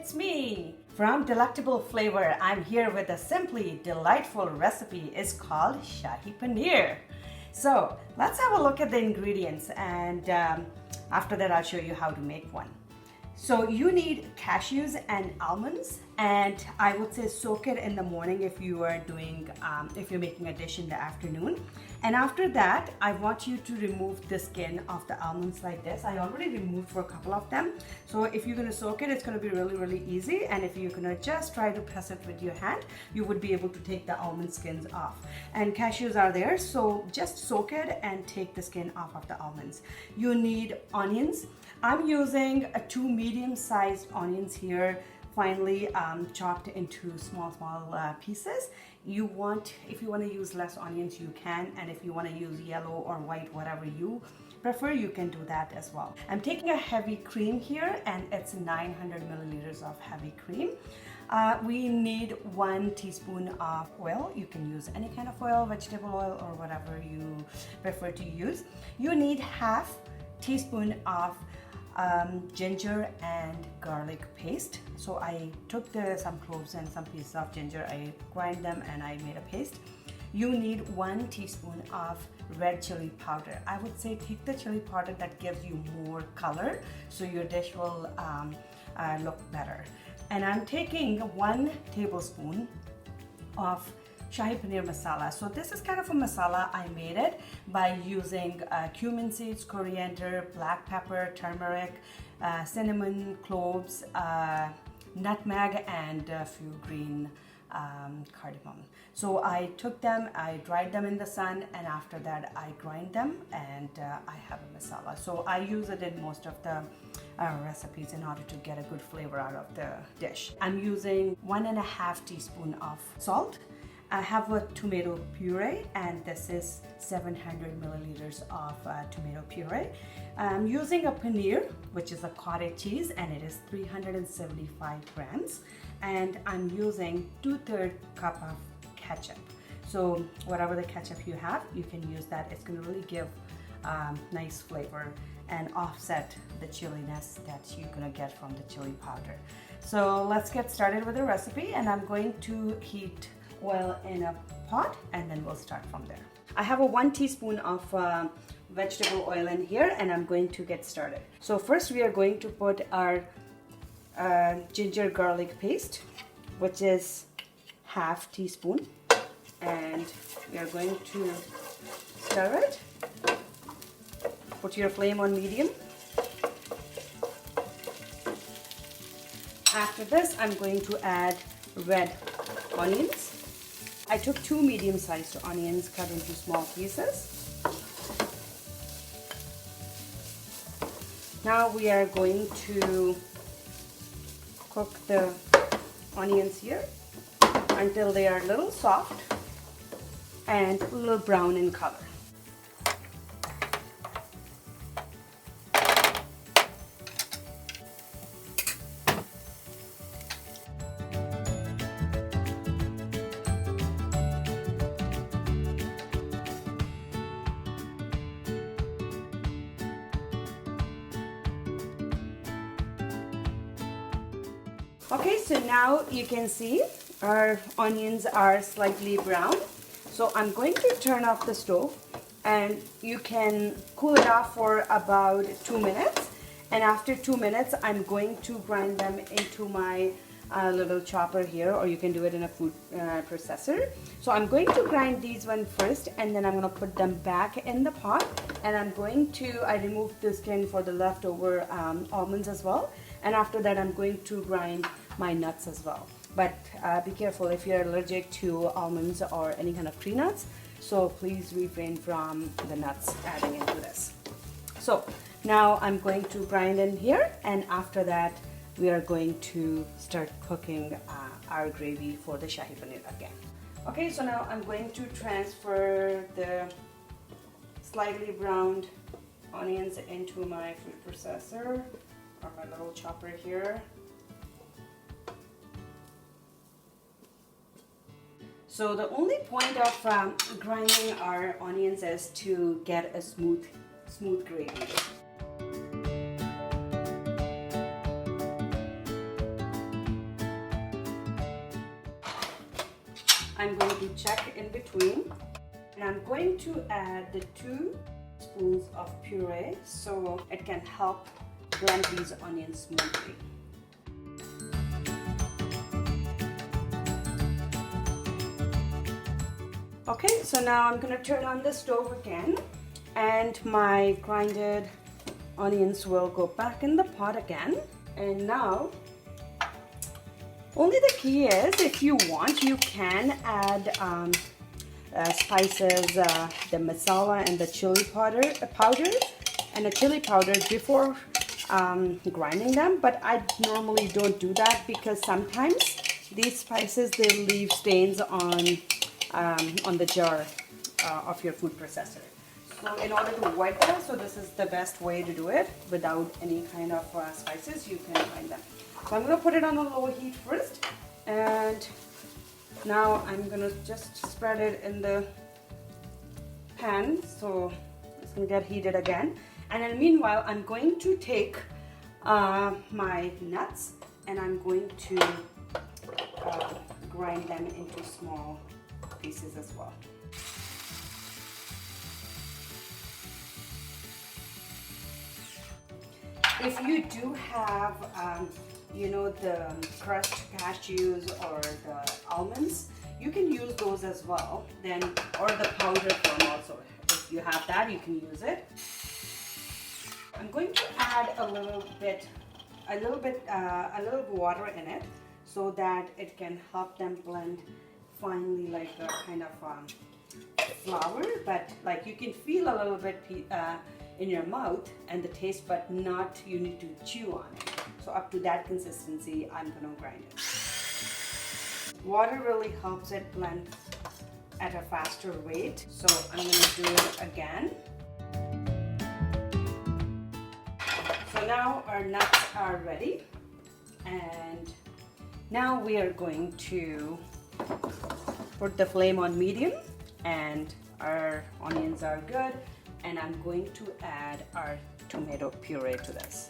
it's me from Delectable Flavor. I'm here with a simply delightful recipe. It's called Shahi Paneer. So let's have a look at the ingredients, and after that I'll show you how to make one. So you need cashews and almonds, and I would say soak it in the morning if you are doing, if you're making a dish in the afternoon. And after that, I want you to remove the skin of the almonds like this. I already removed for a couple of them. So if you're gonna soak it, it's gonna be really easy. And if you're gonna just try to press it with your hand, you would be able to take the almond skins off. And cashews are there, so just soak it and take the skin off of the almonds. You need onions. I'm using two medium-sized onions here, finely chopped into small pieces. If you want to use less onions, you can, and if you want to use yellow or white, whatever you prefer, you can do that as well. I'm taking a heavy cream here, and it's 900 milliliters of heavy cream. We need 1 teaspoon of oil. You can use any kind of oil, vegetable oil, or whatever you prefer to use. You need half teaspoon of ginger and garlic paste. So I took some cloves and some pieces of ginger, I grind them and I made a paste. You need 1 teaspoon of red chili powder. I would say take the chili powder that gives you more color, so your dish will look better. And I'm taking 1 tablespoon of Shahi Paneer masala. So this is kind of a masala. I made it by using cumin seeds, coriander, black pepper, turmeric, cinnamon, cloves, nutmeg, and a few green cardamom. So I took them, I dried them in the sun, and after that I grind them, and I have a masala. So I use it in most of the recipes in order to get a good flavor out of the dish. I'm using 1.5 teaspoon of salt. I have a tomato puree, and this is 700 milliliters of tomato puree. I'm using a paneer, which is a cottage cheese, and it is 375 grams. And I'm using 2/3 cup of ketchup. So whatever the ketchup you have, you can use that. It's going to really give nice flavor and offset the chilliness that you're going to get from the chili powder. So let's get started with the recipe, and I'm going to heat oil in a pot, and then we'll start from there. I have a 1 teaspoon of vegetable oil in here, and I'm going to get started. So first we are going to put our ginger garlic paste, which is half teaspoon, and we are going to stir it. Put your flame on medium. After this, I'm going to add red onions. I took 2 medium-sized onions cut into small pieces. Now we are going to cook the onions here until they are a little soft and a little brown in color. Okay, so now you can see our onions are slightly brown. So I'm going to turn off the stove, and you can cool it off for about 2 minutes. And after 2 minutes, I'm going to grind them into my little chopper here, or you can do it in a food processor. So I'm going to grind these one first, and then I'm going to put them back in the pot. And I removed the skin for the leftover almonds as well. And after that, I'm going to grind my nuts as well. But be careful if you're allergic to almonds or any kind of tree nuts. So please refrain from the nuts adding into this. So now I'm going to grind in here, and after that, we are going to start cooking our gravy for the Shahi Paneer again. Okay, so now I'm going to transfer the slightly browned onions into my food processor, or my little chopper here. So the only point of grinding our onions is to get a smooth gravy. I'm going to check in between, and I'm going to add the 2 spoons of puree so it can help blend these onions smoothly. Okay, so now I'm going to turn on the stove again, and my grinded onions will go back in the pot again. And now, only the key is, if you want, you can add spices, the masala and the chili powder and the chili powder before grinding them. But I normally don't do that because sometimes these spices, they leave stains on the jar of your food processor. So in order to avoid that, so this is the best way to do it without any kind of spices. You can grind them. So I'm going to put it on a low heat first, and now I'm going to just spread it in the pan so it's going to get heated again. And then meanwhile, I'm going to take my nuts and I'm going to grind them into small pieces as well. If you do have, you know, the crushed cashews or the almonds, you can use those as well. Then, or the powder form also. If you have that, you can use it. I'm going to add a little bit water in it so that it can help them blend finely, like a kind of flour. But like you can feel a little bit in your mouth and the taste, but not you need to chew on it. So up to that consistency, I'm gonna grind it. Water really helps it blend at a faster rate. So I'm gonna do it again. So now our nuts are ready, and now we are going to put the flame on medium, and our onions are good. And I'm going to add our tomato puree to this.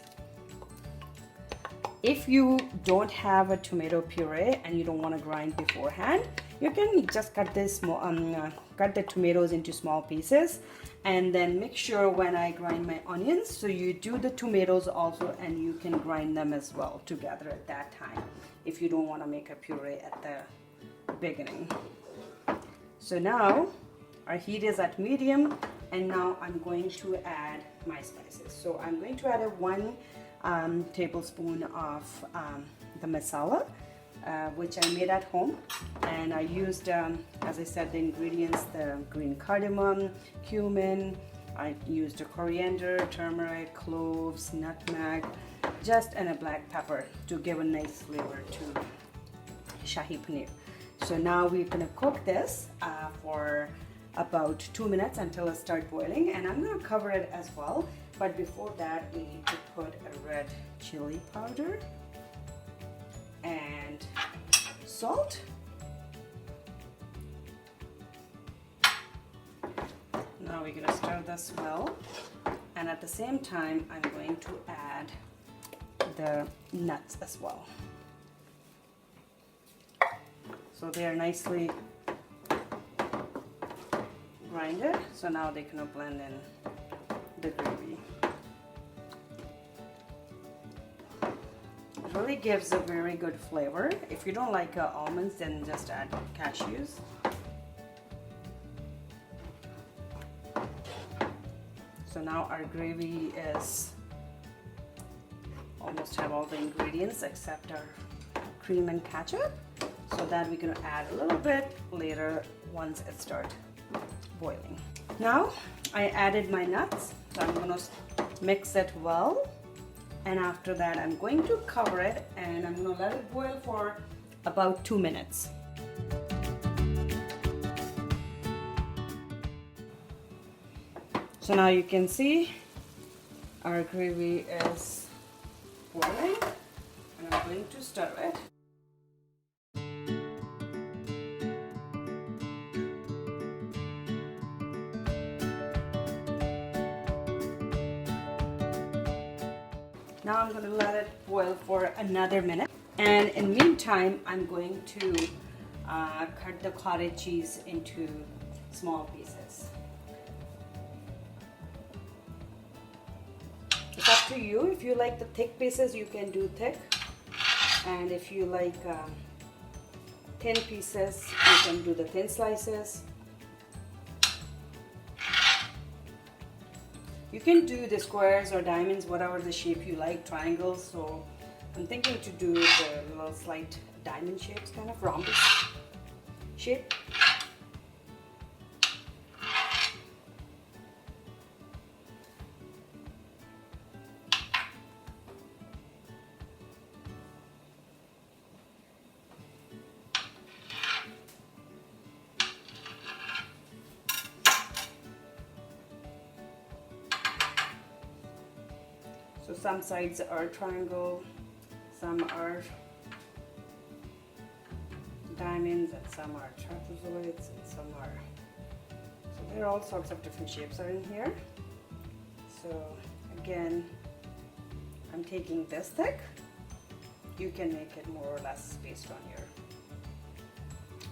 If you don't have a tomato puree and you don't want to grind beforehand, you can just cut the tomatoes into small pieces, and then make sure when I grind my onions, so you do the tomatoes also, and you can grind them as well together at that time if you don't want to make a puree at the beginning. So now our heat is at medium, and now I'm going to add my spices. So I'm going to add a 1 tablespoon of the masala, which I made at home, and I used, as I said, the ingredients: the green cardamom, cumin. I used a coriander, turmeric, cloves, nutmeg, and a black pepper to give a nice flavor to Shahi Paneer. So now we're gonna cook this for about 2 minutes until it starts boiling, and I'm going to cover it as well. But before that, we need to put a red chili powder and salt. Now we're going to stir this well, and at the same time I'm going to add the nuts as well. So they are nicely grinded, so now they can blend in the gravy. It really gives a very good flavor. If you don't like almonds, then just add cashews. So now our gravy is almost have all the ingredients except our cream and ketchup, so that we're going to add a little bit later once it starts boiling. Now I added my nuts, so I'm going to mix it well, and after that I'm going to cover it and I'm going to let it boil for about 2 minutes. So now you can see our gravy is boiling, and I'm going to stir it. Now I'm going to let it boil for another minute, and in the meantime I'm going to cut the cottage cheese into small pieces. It's up to you. If you like the thick pieces, you can do thick, and if you like thin pieces, you can do the thin slices. You can do the squares or diamonds, whatever the shape you like, triangles. So I'm thinking to do the little slight diamond shapes, kind of rhombus shape. So some sides are triangle, some are diamonds, and some are trapezoids, and some are, so there are all sorts of different shapes are in here. So again, I'm taking this thick. You can make it more or less based on your,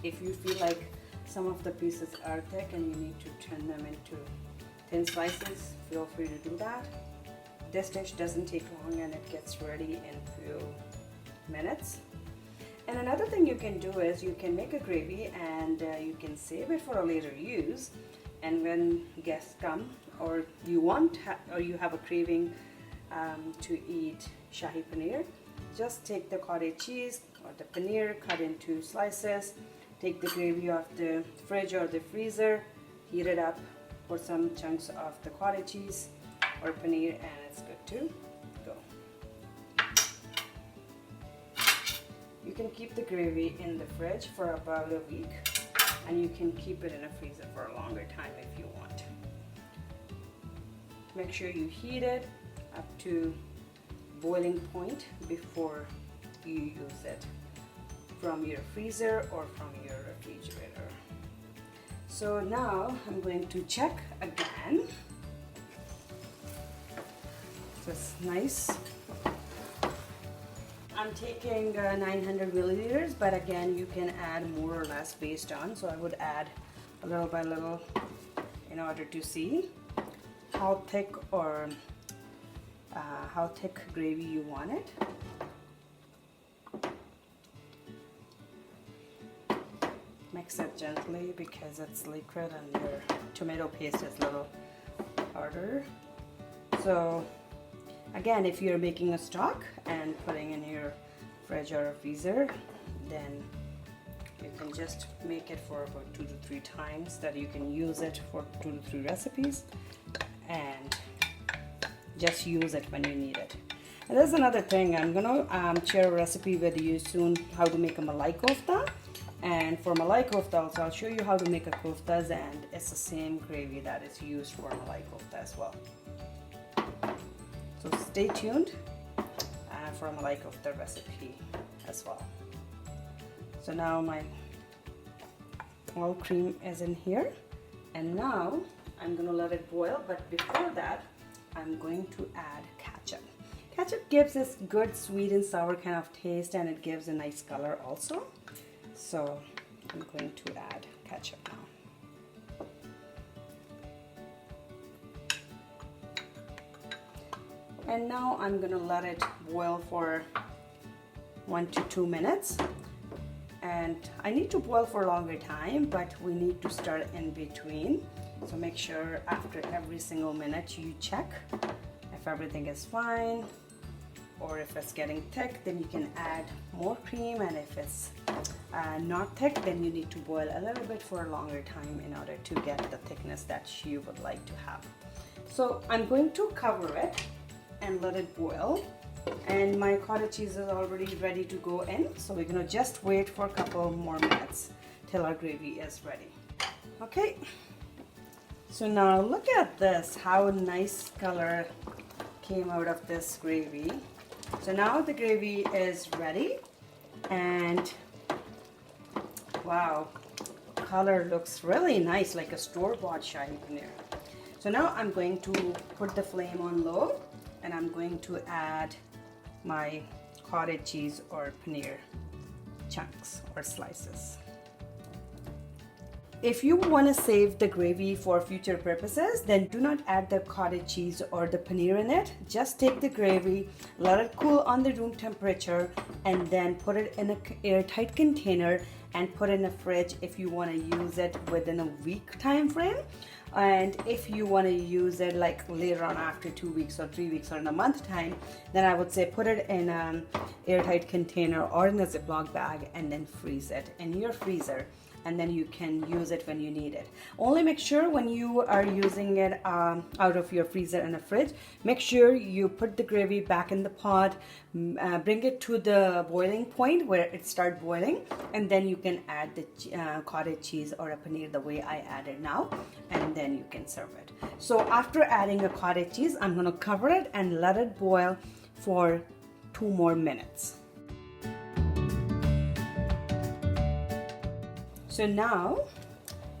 if you feel like some of the pieces are thick and you need to turn them into thin slices, feel free to do that. This dish doesn't take long and it gets ready in a few minutes. And another thing you can do is you can make a gravy and you can save it for a later use. And when guests come, or you want or you have a craving to eat Shahi Paneer, just take the cottage cheese or the paneer, cut into slices, take the gravy off the fridge or the freezer, heat it up, put some chunks of the cottage cheese or paneer, and it's good to go. You can keep the gravy in the fridge for about a week, and you can keep it in a freezer for a longer time if you want. Make sure you heat it up to boiling point before you use it from your freezer or from your refrigerator. So now I'm going to check again. So it's nice. I'm taking 900 milliliters, but again you can add more or less based on, so I would add a little by little in order to see how thick or how thick gravy you want it. Mix it gently because it's liquid and your tomato paste is a little harder. So again, if you're making a stock and putting in your fridge or freezer, then you can just make it for about 2 to 3 times, that you can use it for 2 to 3 recipes and just use it when you need it. And there's another thing, I'm gonna share a recipe with you soon how to make a malai kofta. And for malai kofta also, I'll show you how to make a koftas, and it's the same gravy that is used for malai kofta as well. So stay tuned for a malai kofta recipe as well. So now my all cream is in here, and now I'm gonna let it boil, but before that I'm going to add ketchup. Ketchup gives this good sweet and sour kind of taste, and it gives a nice color also. So I'm going to add ketchup now. And now I'm gonna let it boil for 1 to 2 minutes. And I need to boil for a longer time, but we need to start in between. So make sure after every single minute you check if everything is fine, or if it's getting thick, then you can add more cream, and if it's not thick, then you need to boil a little bit for a longer time in order to get the thickness that you would like to have. So I'm going to cover it and let it boil, and my cottage cheese is already ready to go in, so we're gonna just wait for a couple more minutes till our gravy is ready. Okay, so now look at this, how nice color came out of this gravy. So now the gravy is ready, and wow, color looks really nice, like a store-bought Shahi Paneer. So now I'm going to put the flame on low, and I'm going to add my cottage cheese or paneer chunks or slices. If you want to save the gravy for future purposes, then do not add the cottage cheese or the paneer in it. Just take the gravy, let it cool on the room temperature, and then put it in an airtight container and put it in the fridge if you want to use it within a week time frame. And if you want to use it like later on after 2 weeks or 3 weeks or in a month time, then I would say put it in an airtight container or in a Ziploc bag and then freeze it in your freezer, and then you can use it when you need it. Only make sure when you are using it out of your freezer in the fridge, make sure you put the gravy back in the pot, bring it to the boiling point where it starts boiling, and then you can add the cottage cheese or a paneer the way I added now, and then you can serve it. So after adding a cottage cheese, I'm gonna cover it and let it boil for 2 more minutes. So now,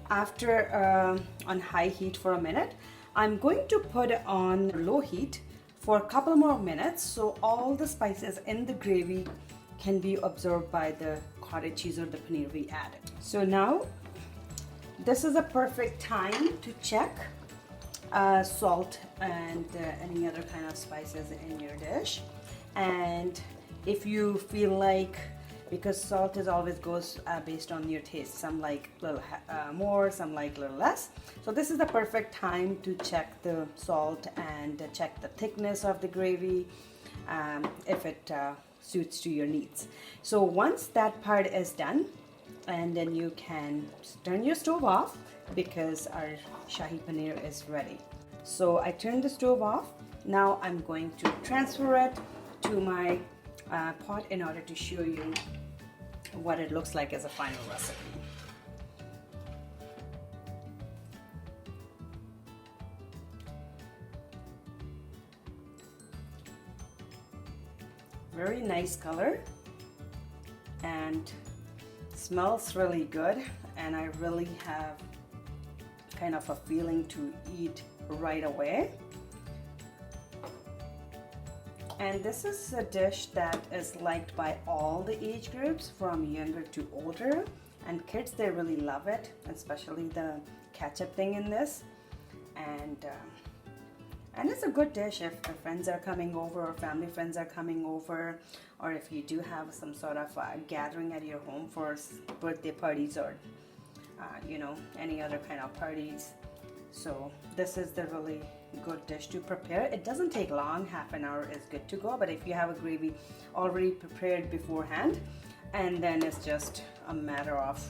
after on high heat for a minute, I'm going to put it on low heat for a couple more minutes so all the spices in the gravy can be absorbed by the cottage cheese or the paneer we added. So now, this is a perfect time to check salt and any other kind of spices in your dish. And if you feel like, because salt is always goes based on your taste, some like a little more, some like a little less. So this is the perfect time to check the salt and check the thickness of the gravy, if it suits to your needs. So once that part is done, and then you can turn your stove off because our Shahi Paneer is ready. So I turned the stove off. Now I'm going to transfer it to my pot in order to show you what it looks like as a final recipe. Very nice color and smells really good, and I really have kind of a feeling to eat right away. And this is a dish that is liked by all the age groups, from younger to older, and kids, they really love it, especially the ketchup thing in this. And it's a good dish if the friends are coming over or family friends are coming over, or if you do have some sort of gathering at your home for birthday parties or you know, any other kind of parties. So this is the really good dish to prepare. It doesn't take long, half an hour is good to go, but if you have a gravy already prepared beforehand, and then it's just a matter of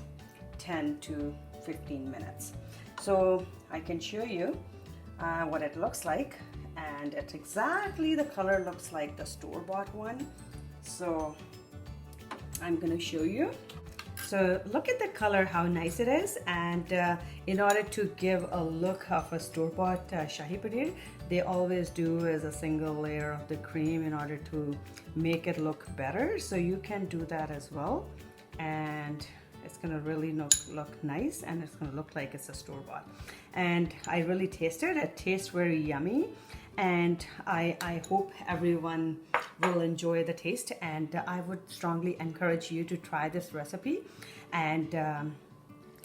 10 to 15 minutes. So I can show you what it looks like, and it's exactly the color looks like the store-bought one. So I'm gonna show you. So look at the color, how nice it is. And in order to give a look of a store-bought Shahi Paneer, they always do is a single layer of the cream in order to make it look better. So you can do that as well, and it's gonna really look nice, and it's gonna look like it's a store-bought. And I really tasted it. It tastes very yummy, and I hope everyone will enjoy the taste, and I would strongly encourage you to try this recipe and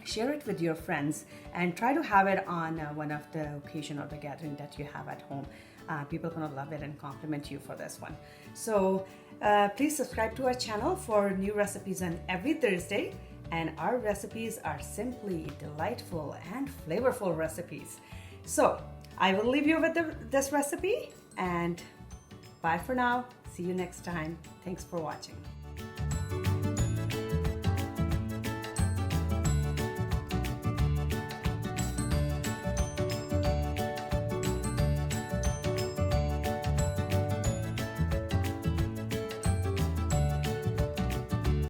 share it with your friends, and try to have it on one of the occasion or the gathering that you have at home. People are gonna love it and compliment you for this one. So please subscribe to our channel for new recipes on every Thursday, and our recipes are simply delightful and flavorful recipes. So I will leave you with this recipe, and bye for now. See you next time. Thanks for watching.